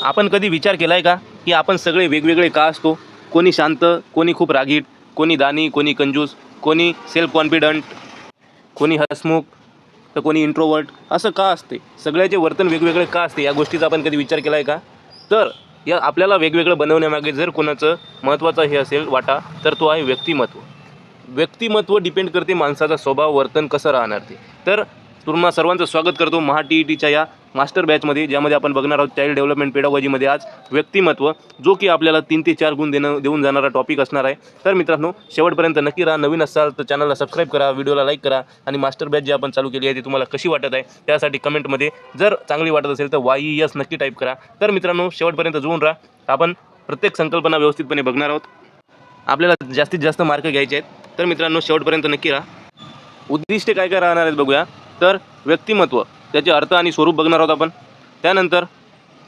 आपण कधी विचार केला आहे का की आपण सगळे वेगवेगळे का असतो? कोणी शांत, कोणी खूप रागीट, कोणी दानी, कोणी कंजूस, कोणी सेल्फ कॉन्फिडंट, कोणी हसमुख, तर कोणी इंट्रोवर्ट. असं का असते? सगळ्याचे वर्तन वेगवेगळे का असते? या गोष्टीचा आपण कधी विचार केला आहे का? तर या आपल्याला वेगवेगळं बनवण्यामागे जर कोणाचं महत्त्वाचं हे असेल वाटा, तर तो आहे व्यक्तिमत्व. व्यक्तिमत्व डिपेंड करते माणसाचा स्वभाव, वर्तन कसं राहणार ते. तर तुम्हा सर्वांचं स्वागत करतो महा TETच्या या मास्टर बॅचमध्ये, ज्यामध्ये आपण बघणार आहोत चाइल्ड डेव्हलपमेंट पेडागॉजीमध्ये आज व्यक्तिमत्व, जो की आपल्याला 3 ते 4 गुण देऊन जाणारा टॉपिक असणार आहे. तर मित्रांनो, शेवटपर्यंत नक्की राहा. नवीन असाल तर चॅनलला सबस्क्राईब करा, व्हिडिओला लाईक करा आणि मास्टर बॅच जी आपण चालू केली आहे ती तुम्हाला कशी वाटत आहे त्यासाठी कमेंटमध्ये जर चांगली वाटत असेल तर YES नक्की टाईप करा. तर मित्रांनो, शेवटपर्यंत जुळून राहा. आपण प्रत्येक संकल्पना व्यवस्थितपणे बघणार आहोत. आपल्याला जास्तीत जास्त मार्क घ्यायचे आहेत. तर मित्रांनो, शेवटपर्यंत नक्की राहा. उद्दिष्टे काय काय राहणार आहेत बघूया. तर व्यक्तिमत्व, त्याचे अर्थ आणि स्वरूप बघणार आहोत आपण. त्यानंतर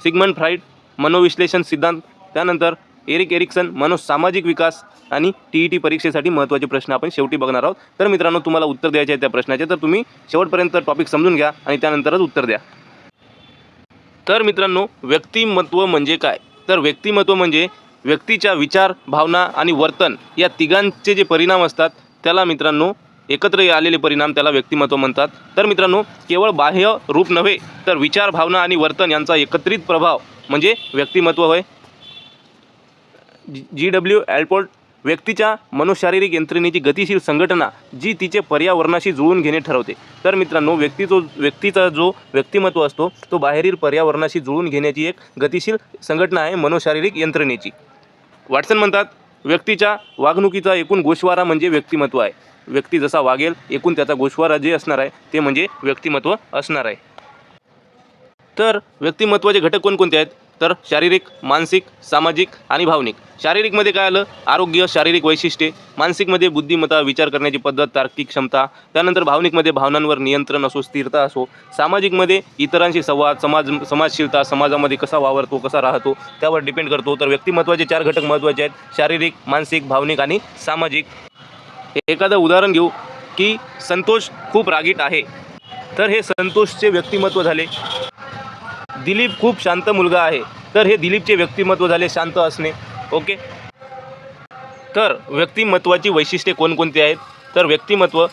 सिगमंड फ्राईड मनोविश्लेषण सिद्धांत. त्यानंतर एरिक एरिक्सन सामाजिक विकास आणि TET परीक्षेसाठी महत्त्वाचे प्रश्न आपण शेवटी बघणार आहोत. तर मित्रांनो, तुम्हाला उत्तर द्यायचे आहे त्या प्रश्नाचे, तर तुम्ही शेवटपर्यंत टॉपिक समजून घ्या आणि त्यानंतरच उत्तर द्या. तर मित्रांनो, व्यक्तिमत्व म्हणजे काय? तर व्यक्तिमत्व म्हणजे व्यक्तीच्या विचार, भावना आणि वर्तन या तिघांचे जे परिणाम असतात त्याला मित्रांनो एकत्र आलेले परिणाम त्याला व्यक्तिमत्व म्हणतात. तर मित्रांनो, केवळ बाह्य रूप नव्हे तर विचार, भावना आणि वर्तन यांचा एकत्रित प्रभाव म्हणजे व्यक्तिमत्व होय. GW ॲल्पोर्ट व्यक्तीच्या मनोशारीरिक यंत्रणेची गतिशील संघटना जी तिचे पर्यावरणाशी जुळवून घेणे ठरवते. तर मित्रांनो, व्यक्तीचा जो व्यक्तिमत्व असतो तो बाहेरील पर्यावरणाशी जुळवून घेण्याची एक गतिशील संघटना आहे मनोशारीरिक यंत्रणेची. वॉटसन म्हणतात, व्यक्तीच्या वागणुकीचा एकूण गोषवारा म्हणजे व्यक्तिमत्व आहे. व्यक्ती जसा वागेल एकूण त्याचा गोषवारा जे असणार आहे ते म्हणजे व्यक्तिमत्व असणार आहे. तर व्यक्तिमत्वाचे घटक कोणकोणते आहेत? तर शारीरिक, मानसिक, सामाजिक आणि भावनिक. शारीरिकमध्ये काय आलं? आरोग्य, शारीरिक वैशिष्ट्ये. मानसिकमध्ये बुद्धिमत्ता, विचार करण्याची पद्धत, तार्किक क्षमता. त्यानंतर भावनिकमध्ये भावनांवर नियंत्रण असो, स्थिरता असो. सामाजिकमध्ये इतरांशी संवाद, समाजशीलता, समाजामध्ये कसा वावरतो, कसा राहतो त्यावर डिपेंड करतो. तर व्यक्तिमत्वाचे 4 घटक महत्त्वाचे आहेत: शारीरिक, मानसिक, भावनिक आणि सामाजिक. एखादं उदाहरण घेऊ की संतोष खूप रागीट आहे, तर हे संतोषचे व्यक्तिमत्व झाले. दिलीप खूप शांत मुलगा आहे, तर हे दिलीपचे व्यक्तिमत्व झाले शांत असणे. ओके. तर व्यक्तिमत्वाची वैशिष्ट्ये कोणकोणती आहेत? तर व्यक्तिमत्व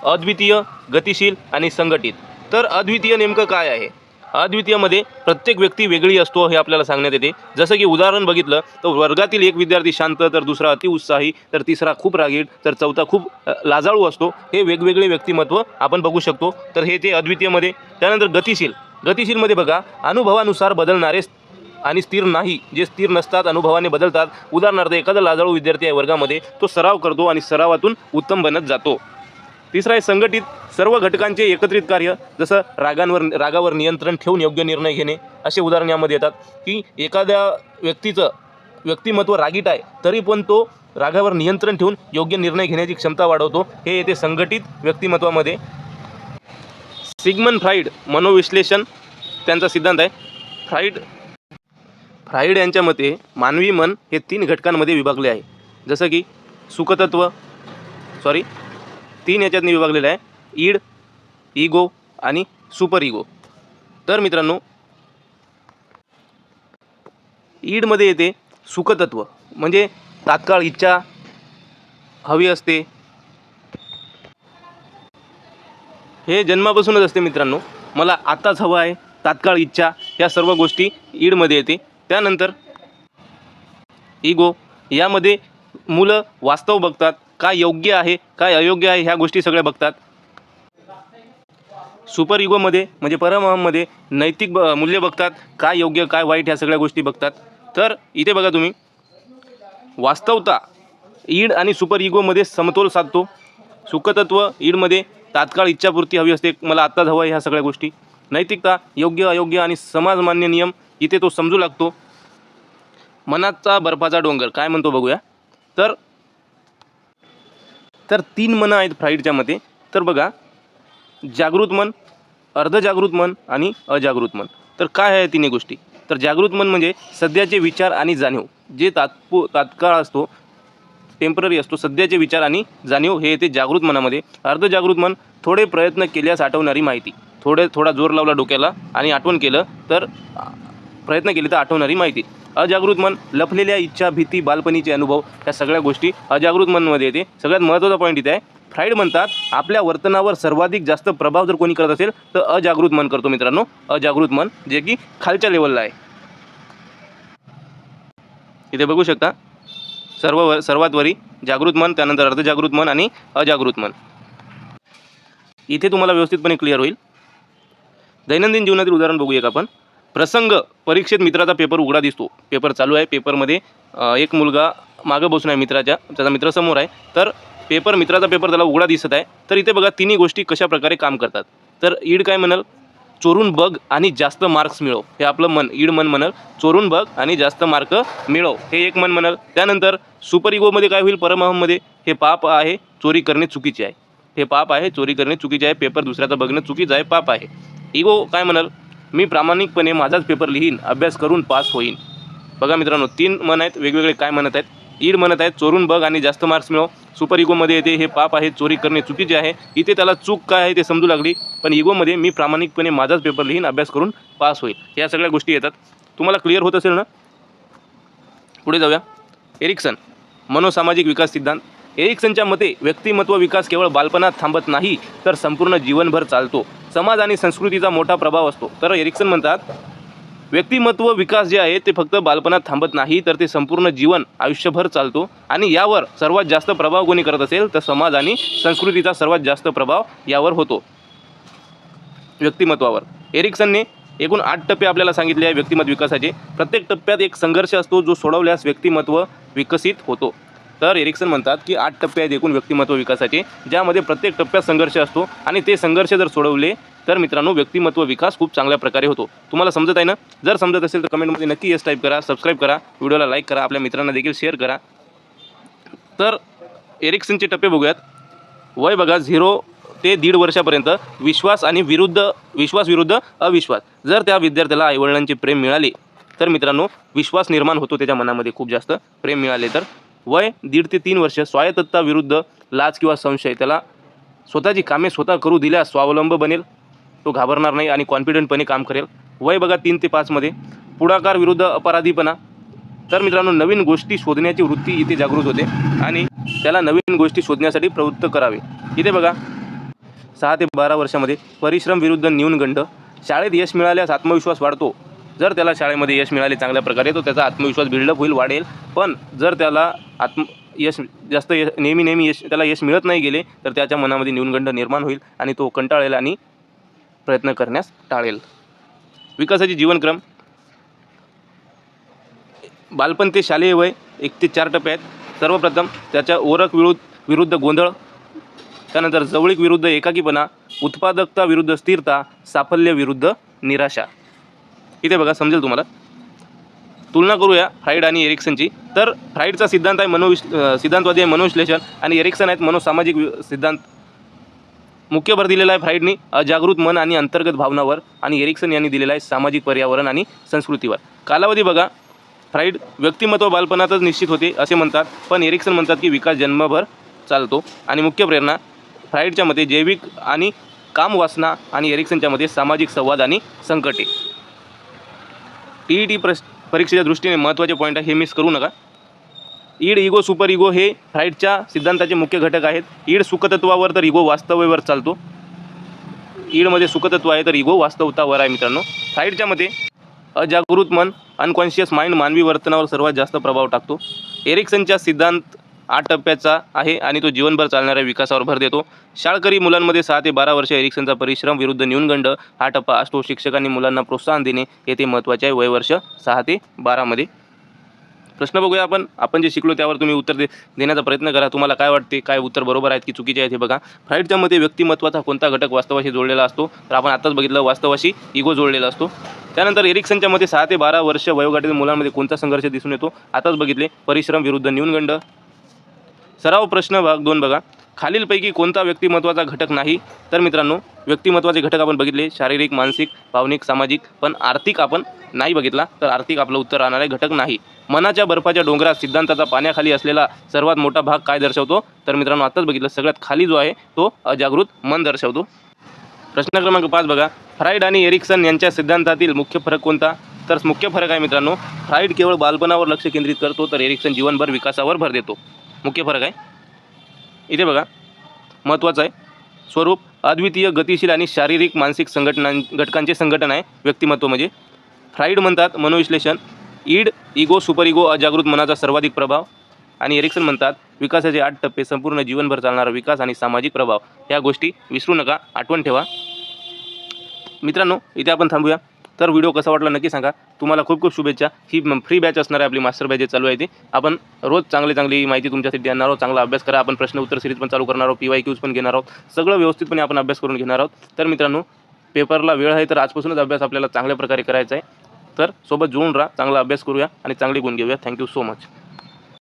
अद्वितीय, गतिशील आणि संघटित. तर अद्वितीय नेमकं काय आहे? अद्वितीयमध्ये प्रत्येक व्यक्ती वेगळी असतो हे आपल्याला सांगण्यात येते. जसं की उदाहरण बघितलं तर वर्गातील एक विद्यार्थी शांत, तर दुसरा अतिउत्साही, तर तिसरा खूप रागीट, तर चौथा खूप लाजाळू असतो. हे वेगवेगळे व्यक्तिमत्व आपण बघू शकतो. तर हे ते अद्वितीयमध्ये. त्यानंतर गतिशीलमध्ये बघा, अनुभवानुसार बदलणारे आणि स्थिर नाही. जे स्थिर नसतात अनुभवाने बदलतात. उदाहरणार्थ, एखादा लाजाळू विद्यार्थी आहे वर्गामध्ये, तो सराव करतो आणि सरावातून उत्तम बनत जातो. तिसरा आहे संघटित, सर्व घटकांचे एकत्रित कार्य. जसं रागावर नियंत्रण ठेवून योग्य निर्णय घेणे, असे उदाहरण यामध्ये येतात. की एखाद्या व्यक्तीचं व्यक्तिमत्व रागीट आहे तरी पण तो रागावर नियंत्रण ठेवून योग्य निर्णय घेण्याची क्षमता वाढवतो. हे येते संघटित व्यक्तिमत्वामध्ये. सिगमंड फ्राईड मनोविश्लेषण त्यांचा सिद्धांत आहे. फ्राईड यांच्या मते मानवी मन हे 3 घटकांमध्ये विभागले आहे. जसं की सुखतत्व 3 याच्यातनी विभागलेलं आहे: ईड, इगो आणि सुपर इगो. तर मित्रांनो, ईडमध्ये येते सुखतत्व, म्हणजे तात्काळ इच्छा हवी असते. हे जन्मापासूनच असते मित्रांनो. मला आत्ताच हवं आहे, तात्काळ इच्छा, ह्या सर्व गोष्टी ईडमध्ये येते. त्यानंतर इगो, यामध्ये मुलं वास्तव बघतात, काय योग्य आहे काय अयोग्य आहे ह्या गोष्टी सगळ्या बघतात. सुपर इगोमध्ये म्हणजे परममध्ये नैतिक मूल्य बघतात, काय योग्य काय वाईट ह्या सगळ्या गोष्टी बघतात. तर इथे बघा तुम्ही, वास्तवता ईड आणि सुपर इगोमध्ये समतोल साधतो. सुखतत्व ईडमध्ये तात्काळ इच्छापूर्ती हवी असते, मला आत्ताच हवं आहे ह्या सगळ्या गोष्टी. नैतिकता योग्य अयोग्य आणि समाजमान्य नियम इथे तो समजू लागतो. मनाचा बर्फाचा डोंगर काय म्हणतो बघूया. तर 3 मनं आहेत फ्राईडच्या मते. तर बघा, जागृत मन, अर्धजागृत मन आणि अजागृत मन. तर काय आहे 3 गोष्टी? तर जागृत मन म्हणजे सध्याचे विचार आणि जाणीव, जे तात्काळ असतो, टेम्पररी असतो. सध्याचे विचार आणि जाणीव हे येते जागृत मनामध्ये. अर्धजागृत मन थोडे प्रयत्न केल्यास आठवणारी माहिती. थोडा जोर लावला डोक्याला आणि आठवण केलं तर प्रयत्न केले तर आठवणारी माहिती. अजागृत मन लपलेल्या इच्छा, भीती, बालपणीचे अनुभव ह्या सगळ्या गोष्टी अजागृत मनमध्ये येते. सगळ्यात महत्त्वाचा पॉईंट इथे आहे, फ्राईड म्हणतात आपल्या वर्तनावर सर्वाधिक जास्त प्रभाव जर कोणी करत असेल तर अजागृत मन करतो मित्रांनो. अजागृत मन जे की खालच्या लेवलला आहे. इथे बघू शकता सर्वात वरी जागृत मन, त्यानंतर अर्धजागृत मन आणि अजागृत मन. इथे तुम्हाला व्यवस्थितपणे क्लिअर होईल. दैनंदिन जीवनातील उदाहरण बघूया का आपण. प्रसंग, परीक्षेत मित्राचा पेपर उघडा दिसतो. पेपर चालू आहे. पेपरमध्ये एक मुलगा मागं बसून आहे मित्राच्या, त्याचा मित्र समोर आहे. तर मित्राचा पेपर त्याला उघडा दिसत आहे. तर इथे बघा तिन्ही गोष्टी कशा प्रकारे काम करतात. तर ईड काय म्हणाल, चोरून बघ आणि जास्त मार्क्स मिळव. हे आपलं मन, ईड मन म्हणाल चोरून बघ आणि जास्त मार्क मिळव, हे एक मन म्हणाल. त्यानंतर सुपर इगोमध्ये काय होईल, परमहममध्ये हे पाप आहे, चोरी करणे चुकीचे आहे. हे पाप आहे, चोरी करणे चुकीचे आहे. पेपर दुसऱ्याचा बघणं चुकीचं आहे, पाप आहे. इगो काय म्हणाल, मी प्रामाणिकपणे माझाच पेपर लिहीन, अभ्यास करून पास होईन. बघा मित्रांनो, 3 मन आहेत वेगवेगळे. काय म्हणत आहेत, ईड म्हणत आहेत चोरून बघ आणि जास्त मार्क्स मिळव. सुपर इगोमध्ये येते हे पाप आहे, चोरी करणे चुकीचे आहे. इथे त्याला चूक काय आहे ते समजू लागली. पण इगोमध्ये मी प्रामाणिकपणे माझाच पेपर लिहीन, अभ्यास करून पास होईल, या सगळ्या गोष्टी येतात. तुम्हाला क्लिअर होत असेल ना. पुढे जाऊया. एरिक्सन, मनोसामाजिक विकास सिद्धांत. एरिक्सनच्या मते व्यक्तिमत्व विकास केवळ बालपणात थांबत नाही तर संपूर्ण जीवनभर चालतो. समाज आणि संस्कृतीचा मोठा प्रभाव असतो. तर एरिक्सन म्हणतात व्यक्तिमत्व विकास जे आहे ते फक्त बालपणात थांबत नाही तर ते संपूर्ण जीवन आयुष्यभर चालतो. आणि यावर सर्वात जास्त प्रभाव कोणी करत असेल तर समाज आणि संस्कृतीचा सर्वात जास्त प्रभाव यावर होतो, व्यक्तिमत्वावर. एरिक्सनने एकूण 8 टप्पे आपल्याला सांगितले आहे व्यक्तिमत्व विकासाचे. प्रत्येक टप्प्यात एक संघर्ष असतो जो सोडवल्यास व्यक्तिमत्व विकसित होतो. तर एरिक्सन म्हणतात की 8 टप्पे आहेत एकूण व्यक्तिमत्व विकासाचे, ज्यामध्ये प्रत्येक टप्प्यात संघर्ष असतो आणि ते संघर्ष जर सोडवले तर मित्रांनो व्यक्तिमत्व विकास खूप चांगल्या प्रकारे होतो. तुम्हाला समजत आहे ना. जर समजत असेल तर कमेंटमध्ये नक्की यस टाईप करा, सबस्क्राईब करा, व्हिडिओला लाईक करा, आपल्या मित्रांना देखील शेअर करा. तर एरिक्सनचे टप्पे बघूयात. वय बघा 0 ते 1.5 वर्षापर्यंत विश्वास विरुद्ध अविश्वास. जर त्या विद्यार्थ्याला आईवडिलांचे प्रेम मिळाले तर मित्रांनो विश्वास निर्माण होतो त्याच्या मनामध्ये, खूप जास्त प्रेम मिळाले तर. वय 1.5 ते 3 वर्ष स्वायत्तता विरुद्ध लाज किंवा संशय. त्याला स्वतःची कामे स्वतः करू दिल्यास स्वावलंब बनेल, तो घाबरणार नाही आणि कॉन्फिडंटपणे काम करेल. वय बघा 3 ते 5 मध्ये पुढाकार विरुद्ध अपराधीपणा. तर मित्रांनो नवीन गोष्टी शोधण्याची वृत्ती इथे जागृत होते आणि त्याला नवीन गोष्टी शोधण्यासाठी प्रवृत्त करावे. इथे बघा 6 ते 12 वर्षामध्ये परिश्रम विरुद्ध न्यूनगंड. शाळेत यश मिळाल्यास आत्मविश्वास वाढतो. जर त्याला शाळेमध्ये यश मिळाले चांगल्या प्रकारे तो त्याचा आत्मविश्वास बिल्डअप होईल, वाढेल. पण जर त्याला नेहमी त्याला यश मिळत नाही गेले तर त्याच्या मनामध्ये न्यूनगंड निर्माण होईल आणि तो कंटाळेल आणि प्रयत्न करण्यास टाळेल. विकासाचे जीवनक्रम. बालपण ते शालेय वय 1 ते 4 टप्पे आहेत. सर्वप्रथम त्याच्या ओळख विरुद्ध गोंधळ, त्यानंतर जवळीक विरुद्ध एकाकीपणा, उत्पादकता विरुद्ध स्थिरता, साफल्य विरुद्ध निराशा. इथे बघा समजेल तुम्हाला. तुलना करूया फ्राईड आणि एरिक्सनची. तर फ्राईडचा सिद्धांत आहे सिद्धांतवादी आहे मनोविश्लेषण आणि एरिक्सन आहेत मनोसामाजिक सिद्धांत. मुख्य भर दिलेला आहे फ्राईडनी अजागृत मन आणि अंतर्गत भावनावर आणि एरिक्सन यांनी दिलेला आहे सामाजिक पर्यावरण आणि संस्कृतीवर. कालावधी बघा, फ्राईड व्यक्तिमत्व बालपणातच निश्चित होते असे म्हणतात, पण एरिक्सन म्हणतात की विकास जन्मभर चालतो. आणि मुख्य प्रेरणा फ्राईडच्या मते जैविक आणि कामवासना आणि एरिक्सनच्या मते सामाजिक संवाद आणि संकटे. TET परीक्षेच्या दृष्टीने महत्त्वाचे पॉईंट आहे, हे मिस करू नका. ईड, इगो, सुपर इगो हे फ्राईडच्या सिद्धांताचे मुख्य घटक आहेत. ईड सुखतत्वावर तर इगो वास्तवावर चालतो. ईडमध्ये सुखतत्व आहे तर इगो वास्तवतावर आहे मित्रांनो. फ्राईडच्या मते अजागृत मन अनकॉन्शियस माइंड मानवी वर्तनावर सर्वात जास्त प्रभाव टाकतो. एरिक्सनचा सिद्धांत 8 टप्प्याचा आहे आणि तो जीवनभर चालणाऱ्या विकासावर भर देतो. शाळकरी मुलांमध्ये 6 ते 12 वर्ष एरिक्सनचा परिश्रम विरुद्ध न्यूनगंड हा टप्पा असतो. शिक्षकांनी मुलांना प्रोत्साहन देणे येथे महत्त्वाचे आहे. वयवर्ष 6 ते 12 मध्ये. प्रश्न बघूया आपण जे शिकलो त्यावर तुम्ही उत्तर देण्याचा प्रयत्न करा. तुम्हाला काय वाटते, काय उत्तर बरोबर आहेत की चुकीचे आहेत हे बघा. फ्राईडच्या मते व्यक्तिमत्वाचा कोणता घटक वास्तवाशी जोडलेला असतो, तर आपण आताच बघितलं वास्तवाशी इगो जोडलेला असतो. त्यानंतर एरिक्सनच्या मते 6 ते 12 वर्ष वयोगटातील मुलांमध्ये कोणता संघर्ष दिसून येतो, आताच बघितले परिश्रम विरुद्ध न्यूनगंड. सराव प्रश्न भाग 2 बघा. खालीलपैकी कोणता व्यक्तिमत्वाचा घटक नाही, तर मित्रांनो व्यक्तिमत्वाचे घटक आपण बघितले शारीरिक, मानसिक, भावनिक, सामाजिक, पण आर्थिक आपण नाही बघितला, तर आर्थिक आपलं उत्तर राहणार आहे घटक नाही. मनाच्या बर्फाच्या डोंगरात सिद्धांताचा पाण्याखाली असलेला सर्वात मोठा भाग काय दर्शवतो, तर मित्रांनो आताच बघितलं सगळ्यात खाली जो आहे तो अजागृत मन दर्शवतो. प्रश्न क्रमांक 5 बघा. फ्राईड आणि एरिक्सन यांच्या सिद्धांतातील मुख्य फरक कोणता, तर मुख्य फरक आहे मित्रांनो, फ्राईड केवळ बालपणावर लक्ष केंद्रित करतो, तर एरिक्सन जीवनभर विकासावर भर देतो. मुख्य फरक आहे इथे बघा, महत्त्वाचं आहे. स्वरूप अद्वितीय, गतिशील आणि शारीरिक मानसिक घटकांचे संघटन आहे व्यक्तिमत्व म्हणजे. फ्राईड म्हणतात मनोविश्लेषण, इगो, सुपर इगो, अजागृत मनाचा सर्वाधिक प्रभाव. आणि एरिक्सन म्हणतात विकासाचे 8 टप्पे, संपूर्ण जीवनभर चालणारा विकास आणि सामाजिक प्रभाव. ह्या गोष्टी विसरू नका, आठवण ठेवा. मित्रांनो इथे आपण थांबूया. तर व्हिडिओ कसा वाटला नक्की सांगा. तुम्हाला खूप खूप शुभेच्छा. ही फ्री बॅच असणार आहे, आपली मास्टर बॅच चालू आहे ती. आपण रोज चांगली माहिती तुमच्यासाठी देणार आहोत. चांगला अभ्यास करा. आपण प्रश्न उत्तर सिरीज पण चालू करणार आहोत, PYQs पण घेणार आहोत. सगळं व्यवस्थितपणे आपण अभ्यास करून घेणार आहोत. तर मित्रांनो पेपरला वेळ आहे, तर आजपासूनच अभ्यास आपल्याला चांगल्या प्रकारे करायचा आहे. तर सोबत जुळून राहा, चांगला अभ्यास करूया आणि चांगले गुण घेऊया. Thank you so much.